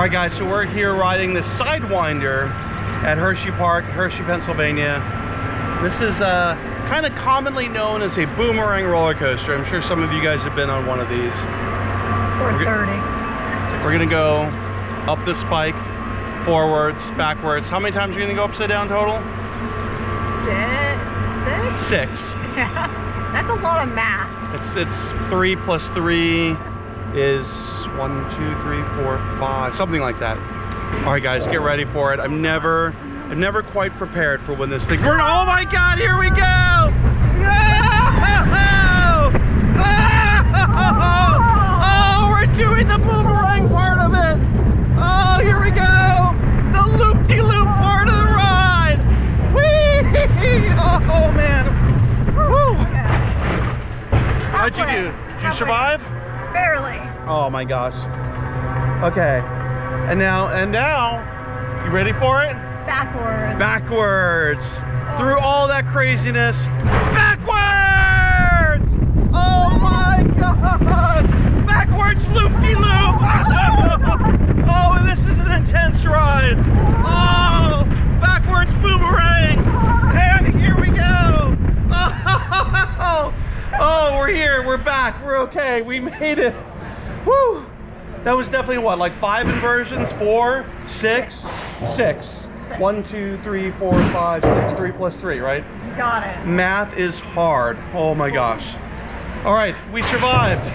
All right, guys, so we're here riding the Sidewinder at Hersheypark, Hershey, Pennsylvania. This is kind of commonly known as a Boomerang roller coaster. I'm sure some of you guys have been on one of these. Or 30. We're gonna go up the spike, forwards, backwards. How many times are you gonna go upside down total? Six. Yeah, that's a lot of math. It's 3 plus 3 is 1, 2, 3, 4, 5, something like that. All right, guys, get ready for it. I'm never quite prepared for when this thing. Oh my God! Here we go! Oh, we're doing the boomerang part of it. Oh, here we go! The loop-de-loop part of the ride. Whee! Oh man! Woo! How'd you do? Did you survive? Barely. Oh my gosh. Okay. And now, you ready for it? Backwards. Backwards. Through all that craziness. Backwards! Oh my God! Backwards loop-de-loop! Oh, and this is an intense ride. Oh, backwards boomerang. And here we go. Oh, we're here. We're back. We're okay. We made it. Woo! That was definitely what, like 5 inversions? 4, 6, 6. 1, 2, 3, 4, 5, 6. 3 plus 3, right? Got it. Math is hard. Oh my gosh. All right, we survived.